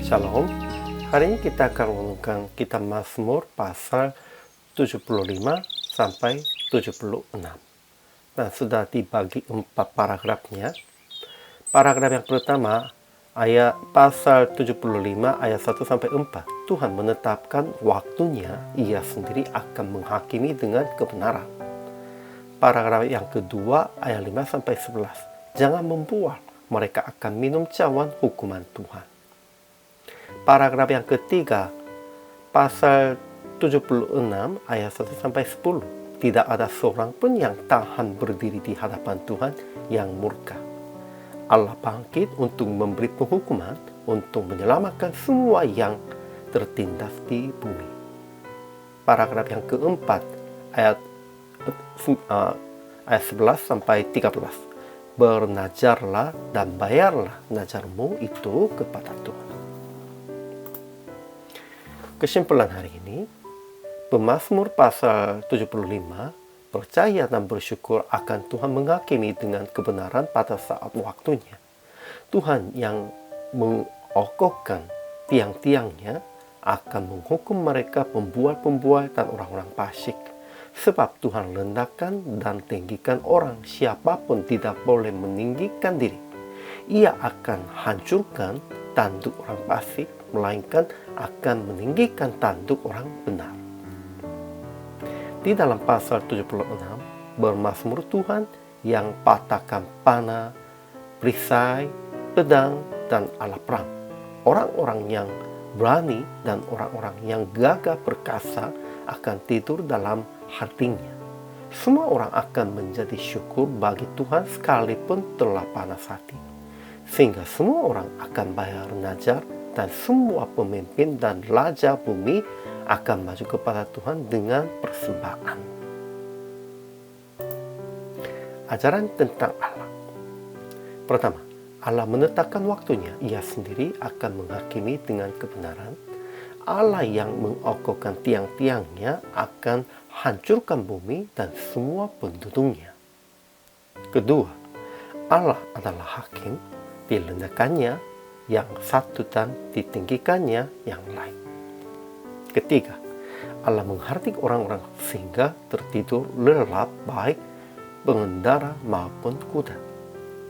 Shalom. Hari ini kita akan renungkan kitab Mazmur pasal 75 sampai 76. Nah, sudah dibagi 4 paragrafnya. Paragraf yang pertama, ayat pasal 75 ayat 1 sampai 4. Tuhan menetapkan waktunya, Ia sendiri akan menghakimi dengan kebenaran. Paragraf yang kedua, ayat 5 sampai 11. Jangan membual, mereka akan minum cawan hukuman Tuhan. Paragraf yang ketiga, pasal 76 ayat 1 sampai 10. Tidak ada seorang pun yang tahan berdiri di hadapan Tuhan yang murka. Allah bangkit untuk memberi penghukuman, untuk menyelamatkan semua yang tertindas di bumi. Paragraf yang keempat, ayat 11 sampai 13. Bernajarlah dan bayarlah najarmu itu kepada Tuhan. Kesimpulan hari ini, pemazmur pasal 75 percaya dan bersyukur akan Tuhan menghakimi dengan kebenaran pada saat waktunya. Tuhan yang mengokohkan tiang-tiangnya akan menghukum mereka pembual-pembual dan orang-orang fasik. Sebab Tuhan rendahkan dan tinggikan orang, siapapun tidak boleh meninggikan diri. Ia akan hancurkan tanduk orang fasik, melainkan akan meninggikan tanduk orang benar. Di dalam pasal 76, bermazmur Tuhan yang patahkan panah, perisai, pedang, dan alat perang. Orang-orang yang berani dan orang-orang yang gagah perkasa akan tidur dalam hatinya. Semua orang akan menjadi syukur bagi Tuhan sekalipun telah panas hati. Sehingga semua orang akan bayar najar dan semua pemimpin dan raja bumi akan maju kepada Tuhan dengan persembahan. Ajaran tentang Allah. Pertama, Allah menetapkan waktunya. Ia sendiri akan menghakimi dengan kebenaran. Allah yang mengokohkan tiang-tiangnya akan hancurkan bumi dan semua penduduknya. Kedua, Allah adalah hakim, direndahkannya yang satu dan ditinggikannya yang lain. Ketiga, Allah menghardik orang-orang sehingga tertidur lelap baik pengendara maupun kuda.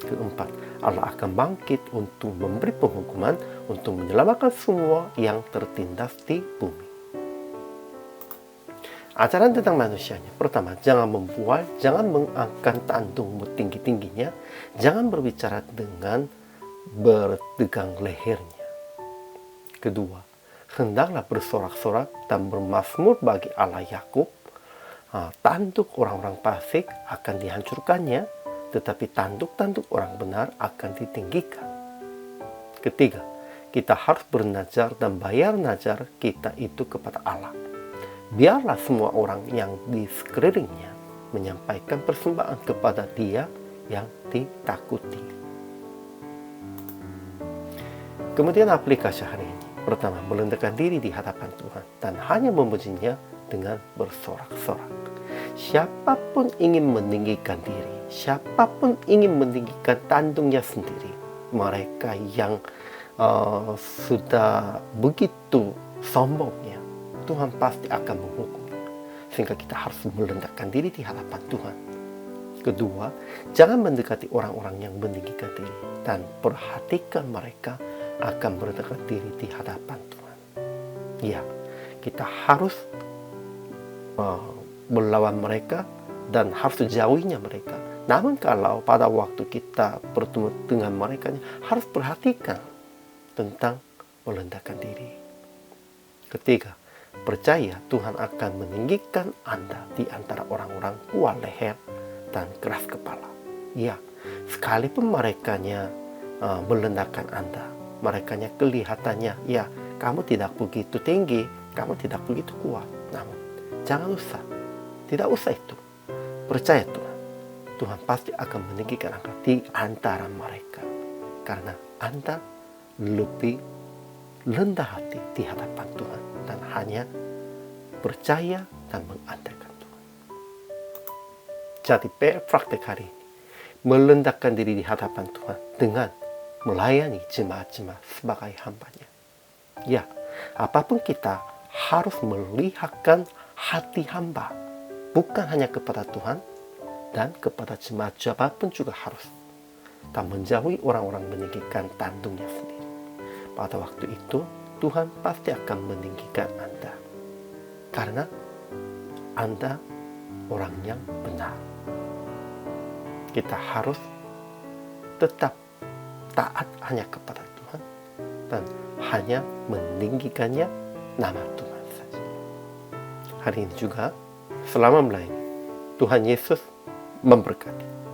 Keempat, Allah akan bangkit untuk memberi penghukuman, untuk menyelamatkan semua yang tertindas di bumi. Ajaran tentang manusianya. Pertama, jangan membual, jangan mengangkat tandukmu tinggi-tingginya, jangan berbicara dengan bertegang lehernya. Kedua, hendaklah bersorak-sorak dan bermazmur bagi Allah Yakub. Tanduk orang-orang fasik akan dihancurkannya, tetapi tanduk-tanduk orang benar akan ditinggikan. Ketiga, kita harus bernajar dan bayar najar kita itu kepada Allah. Biarlah semua orang yang di sekelilingnya menyampaikan persembahan kepada Dia yang ditakuti. Kemudian aplikasi hari ini. Pertama, merendahkan diri di hadapan Tuhan dan hanya memujinya dengan bersorak-sorak. Siapapun ingin meninggikan diri, siapapun ingin meninggikan tanduknya sendiri, mereka yang sudah begitu sombongnya, Tuhan pasti akan menghukumnya. Sehingga kita harus merendahkan diri di hadapan Tuhan. Kedua, jangan mendekati orang-orang yang meninggikan diri dan perhatikan mereka akan merendahkan diri di hadapan Tuhan. Ya, kita harus melawan mereka dan harus jauhinya mereka. Namun kalau pada waktu kita bertemu dengan mereka, harus perhatikan tentang merendahkan diri. Ketiga, percaya Tuhan akan meninggikan Anda di antara orang-orang kuat leher dan keras kepala. Ya, sekalipun merekanya merendahkan Anda, merekanya kelihatannya, ya, kamu tidak begitu tinggi, kamu tidak begitu kuat. Namun, jangan usah. Tidak usah itu. Percaya Tuhan. Tuhan pasti akan meninggikan Anda di antara mereka. Karena Anda lebih rendah hati di hadapan Tuhan. Dan hanya percaya dan mengandalkan Tuhan. Jadi, praktek hari ini. Merendahkan diri di hadapan Tuhan dengan melayani jemaat-jemaat sebagai hambanya. Ya, apapun kita harus melihatkan hati hamba, bukan hanya kepada Tuhan, dan kepada jemaat pun juga harus. Tak menjauhi orang-orang meninggikan tandungnya sendiri. Pada waktu itu, Tuhan pasti akan meninggikan Anda. Karena Anda orang yang benar. Kita harus tetap taat hanya kepada Tuhan dan hanya meninggikannya nama Tuhan saja. Hari ini juga, selama melayani, Tuhan Yesus memberkati.